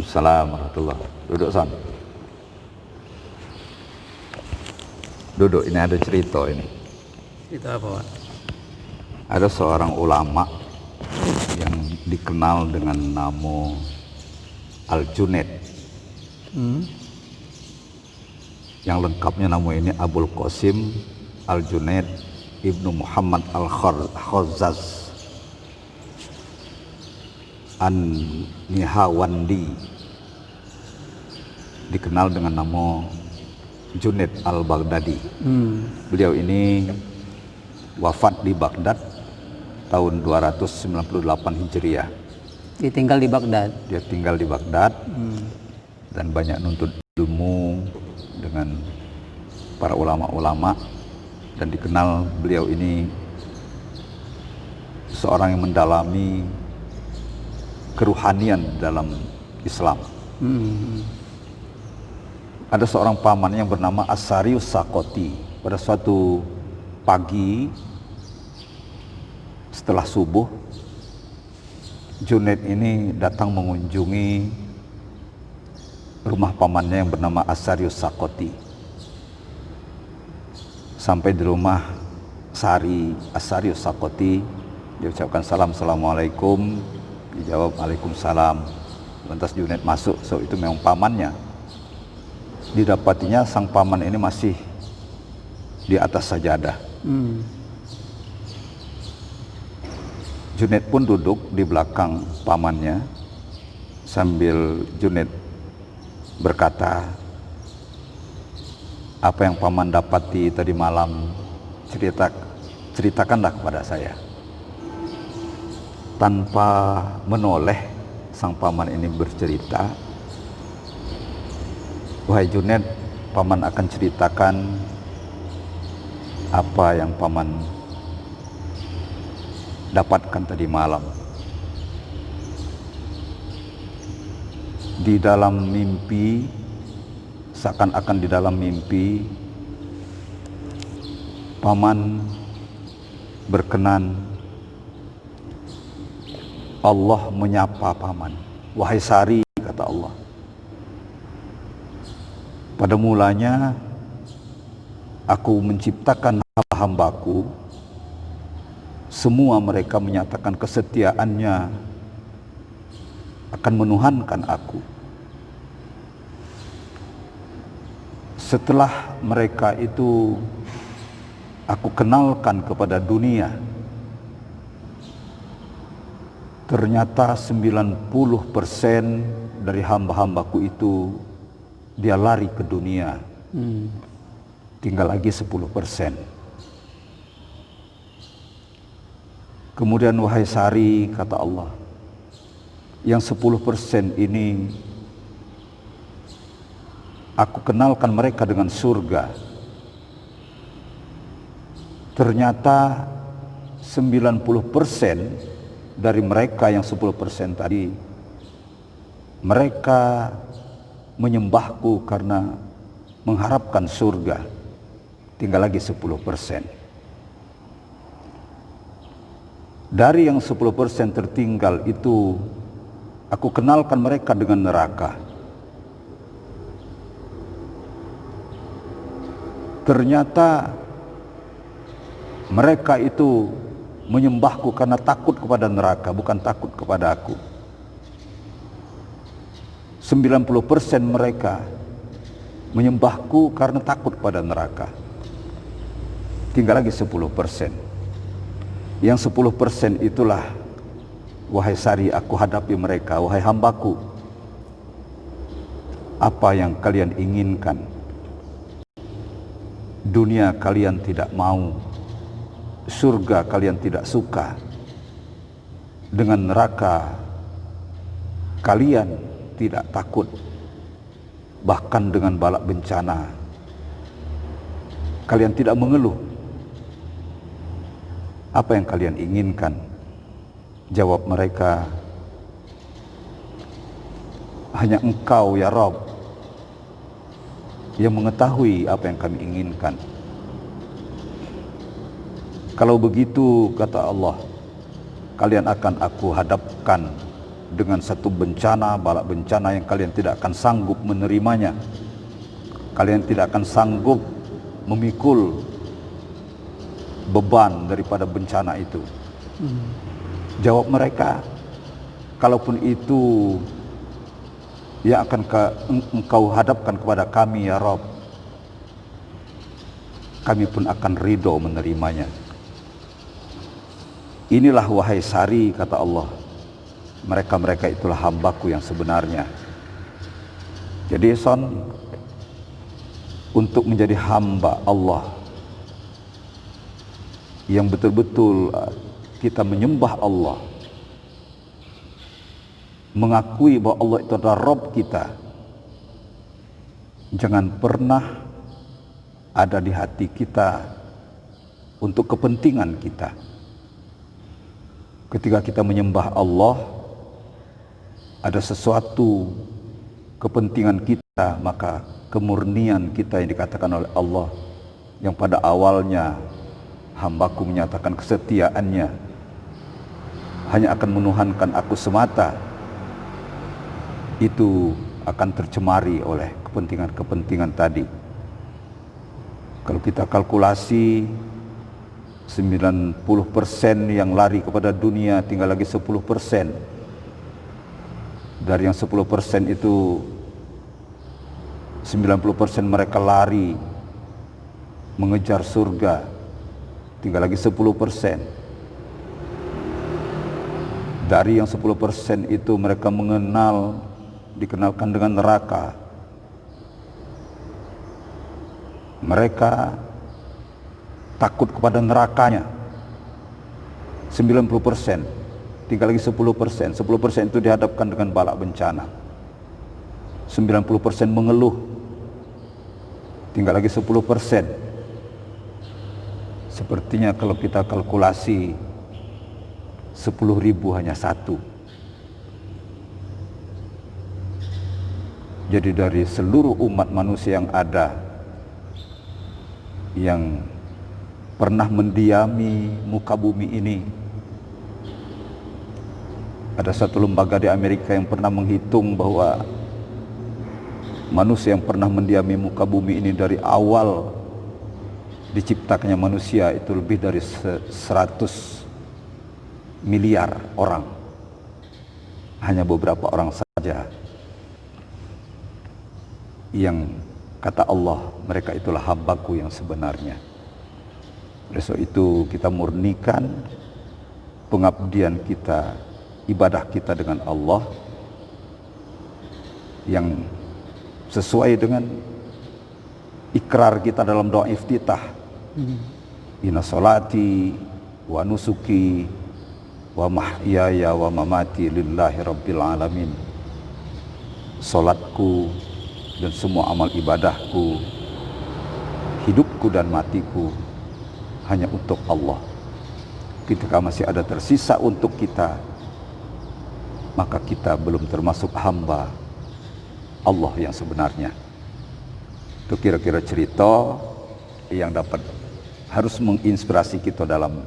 Waalaikumsalam warahmatullahi. Duduk son. Duduk, ini ada cerita ini. Cerita apa, Pak? Ada seorang ulama yang dikenal dengan nama Al-Junaid. Yang lengkapnya nama ini Abul Qasim Al-Junaid Ibnu Muhammad Al-Khazzaz An-Nihawandi, dikenal dengan nama Junaid Al-Baghdadi. Beliau ini wafat di Baghdad tahun 298 Hijriah. Dia tinggal di Baghdad. Dia tinggal di Baghdad dan banyak nuntut ilmu dengan para ulama-ulama, dan dikenal beliau ini seorang yang mendalami keruhanian dalam Islam. Ada seorang paman yang bernama As-Sarius Sakoti. Pada suatu pagi setelah subuh, Junaid ini datang mengunjungi rumah pamannya yang bernama As-Sarius Sakoti. Sampai di rumah As-Sarius Sakoti, dia ucapkan salam, assalamualaikum. Dijawab waalaikumsalam. Lantas Junaid masuk. So itu memang pamannya. Didapatinya sang paman ini masih di atas sajadah. Junaid pun duduk di belakang pamannya sambil Junaid berkata, apa yang paman dapati tadi malam, ceritakanlah kepada saya. Tanpa menoleh, sang paman ini bercerita, wahai Junaid, paman akan ceritakan apa yang paman dapatkan tadi malam. Di dalam mimpi, seakan-akan di dalam mimpi, paman berkenan Allah menyapa paman. Wahai Sari, kata Allah, pada mulanya aku menciptakan hamba-hambaku, semua mereka menyatakan kesetiaannya akan menuhankan aku. Setelah mereka itu aku kenalkan kepada dunia, ternyata 90% dari hamba-hambaku itu dia lari ke dunia. Tinggal lagi 10%. Kemudian wahai Sari, kata Allah, yang 10% ini aku kenalkan mereka dengan surga. Ternyata 90% dari mereka yang 10% tadi, mereka menyembahku karena mengharapkan surga. Tinggal lagi 10%. Dari yang 10% tertinggal itu, aku kenalkan mereka dengan neraka. Ternyata mereka itu menyembahku karena takut kepada neraka, bukan takut kepada aku. 90% mereka menyembahku karena takut pada neraka. Tinggal lagi 10%. Yang 10% itulah, wahai Sari, aku hadapi mereka. Wahai hambaku, apa yang kalian inginkan? Dunia kalian tidak mau, surga kalian tidak suka, dengan neraka kalian tidak takut, bahkan dengan bala bencana kalian tidak mengeluh. Apa yang kalian inginkan? Jawab mereka, hanya Engkau ya Rabb yang mengetahui apa yang kami inginkan. Kalau begitu, kata Allah, kalian akan aku hadapkan dengan satu bencana, bala bencana yang kalian tidak akan sanggup menerimanya. Kalian tidak akan sanggup memikul beban daripada bencana itu. Jawab mereka, kalaupun itu yang akan engkau hadapkan kepada kami ya Rabb, kami pun akan ridho menerimanya. Inilah wahai Sari, kata Allah, mereka-mereka itulah hambaku yang sebenarnya. Jadi son, untuk menjadi hamba Allah yang betul-betul kita menyembah Allah, mengakui bahwa Allah itu adalah Rabb kita, jangan pernah ada di hati kita untuk kepentingan kita. Ketika kita menyembah Allah, ada sesuatu kepentingan kita, maka kemurnian kita yang dikatakan oleh Allah, yang pada awalnya hambaku menyatakan kesetiaannya hanya akan menuhankan aku semata, itu akan tercemari oleh kepentingan-kepentingan tadi. Kalau kita kalkulasi 90% yang lari kepada dunia, tinggal lagi 10%. Dari yang 10% itu 90% mereka lari mengejar surga, tinggal lagi 10%. Dari yang 10% itu mereka dikenalkan dengan neraka. Mereka takut kepada nerakanya. 90%, tinggal lagi 10%. 10% itu dihadapkan dengan bala bencana. 90% mengeluh, tinggal lagi 10%. Sepertinya kalau kita kalkulasi 10.000 hanya satu. Jadi dari seluruh umat manusia yang ada, yang pernah mendiami muka bumi ini, ada satu lembaga di Amerika yang pernah menghitung bahwa manusia yang pernah mendiami muka bumi ini dari awal diciptakannya manusia itu lebih dari 100 miliar orang. Hanya beberapa orang saja yang kata Allah, mereka itulah hambaku yang sebenarnya. Oleh sebab itu kita murnikan pengabdian kita, ibadah kita dengan Allah yang sesuai dengan ikrar kita dalam doa iftitah. Inna sholati wa nusuki wa mahyaya wa mamati lillahi rabbil alamin. Salatku dan semua amal ibadahku, hidupku dan matiku hanya untuk Allah. Ketika masih ada tersisa untuk kita, maka kita belum termasuk hamba Allah yang sebenarnya. Itu kira-kira cerita yang harus menginspirasi kita dalam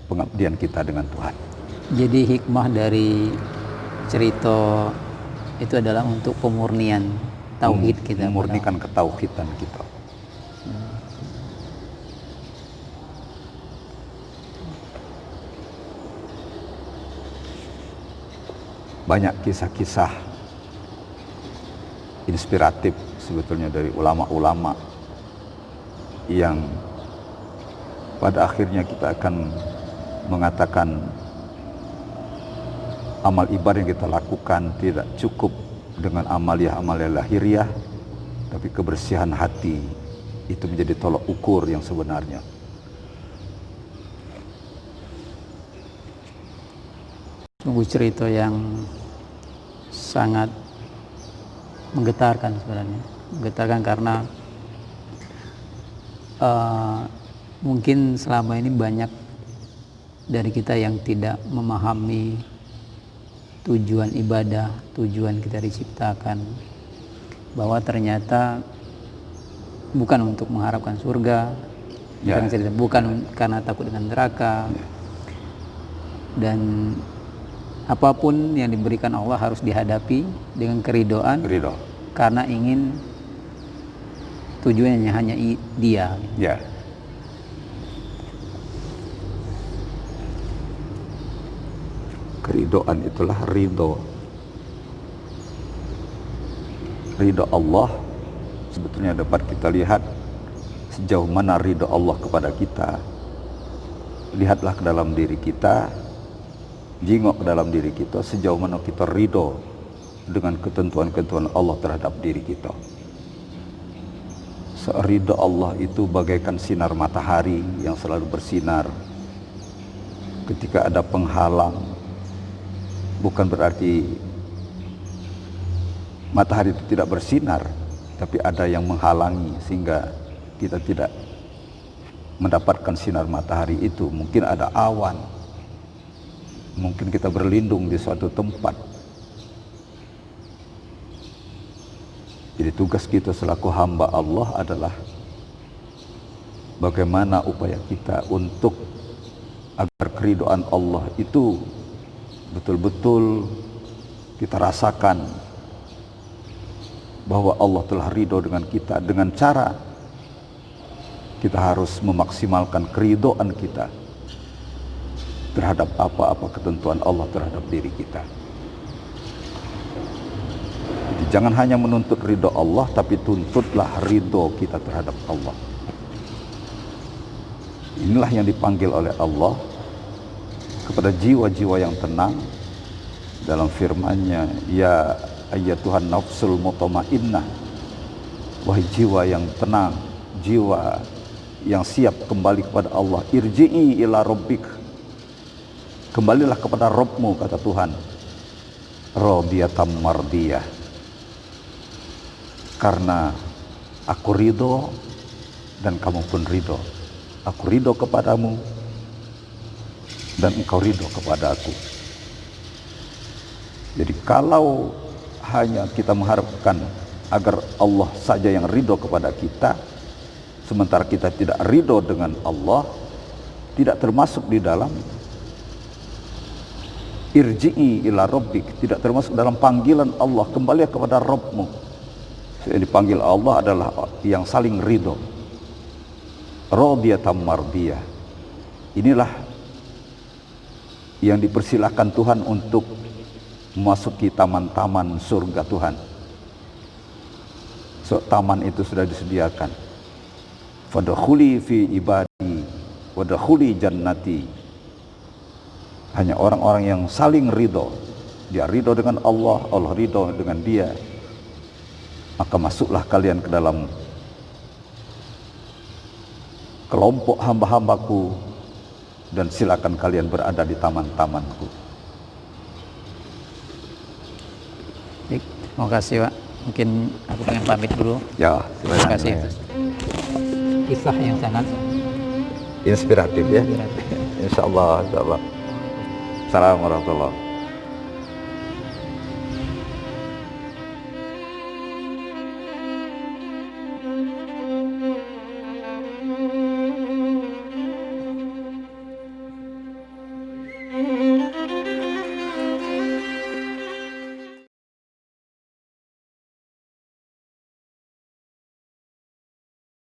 pengabdian kita dengan Tuhan. Jadi hikmah dari cerita itu adalah untuk pemurnian tauhid kita, memurnikan ketauhidan kita. Banyak kisah-kisah inspiratif sebetulnya dari ulama-ulama yang pada akhirnya kita akan mengatakan amal ibadah yang kita lakukan tidak cukup dengan amaliah-amaliah lahiriah, tapi kebersihan hati itu menjadi tolok ukur yang sebenarnya. Sungguh cerita yang sangat menggetarkan sebenarnya. Menggetarkan karena mungkin selama ini banyak dari kita yang tidak memahami tujuan ibadah, tujuan kita diciptakan, bahwa ternyata bukan untuk mengharapkan surga, bukan karena takut dengan neraka, dan apapun yang diberikan Allah harus dihadapi dengan keridoan, ridho. karena ingin tujuannya hanya Dia. Ya. Keridoan itulah ridho. Ridho Allah sebetulnya dapat kita lihat sejauh mana ridho Allah kepada kita. Lihatlah ke dalam diri kita, jingok ke dalam diri kita, sejauh mana kita ridho dengan ketentuan-ketentuan Allah terhadap diri kita. Ridho Allah itu bagaikan sinar matahari yang selalu bersinar. Ketika ada penghalang, bukan berarti matahari itu tidak bersinar, tapi ada yang menghalangi sehingga kita tidak mendapatkan sinar matahari itu. Mungkin ada awan, mungkin kita berlindung di suatu tempat. Jadi tugas kita selaku hamba Allah adalah bagaimana upaya kita untuk agar keridhaan Allah itu betul-betul kita rasakan bahwa Allah telah ridho dengan kita, dengan cara kita harus memaksimalkan keridhaan kita terhadap apa-apa ketentuan Allah terhadap diri kita. Jadi jangan hanya menuntut ridho Allah, tapi tuntutlah ridho kita terhadap Allah. Inilah yang dipanggil oleh Allah kepada jiwa-jiwa yang tenang dalam firman-Nya, ya ayyatuhan nafsul mutmainnah, wahai jiwa yang tenang, jiwa yang siap kembali kepada Allah, irji'i ila rabbik, kembalilah kepada Rabbmu, kata Tuhan, radiyatan mardiyah, karena aku ridho dan kamu pun ridho. Aku ridho kepadamu dan engkau ridho kepada aku. Jadi kalau hanya kita mengharapkan agar Allah saja yang ridho kepada kita, sementara kita tidak ridho dengan Allah, tidak termasuk di dalam irji'i ila rabbik, tidak termasuk dalam panggilan Allah, kembali kepada Rabbmu. Yang dipanggil Allah adalah yang saling ridho, radiyatan mardiyah. Inilah yang dipersilakan Tuhan untuk memasuki taman-taman surga Tuhan. So, taman itu sudah disediakan. Fadkhuli fi ibadi wadkhuli jannati. Hanya orang-orang yang saling ridho. Dia ridho dengan Allah, Allah ridho dengan dia. Maka masuklah kalian ke dalam kelompok hamba-hambaku, dan silakan kalian berada di taman-tamanku. Baik, terima kasih Pak. Mungkin aku pengen pamit dulu. Ya, Terima kasih atas kisah yang sangat inspiratif ya. inspiratif. Insyaallah, insyaallah. Assalamualaikum warahmatullahi wabarakatuh.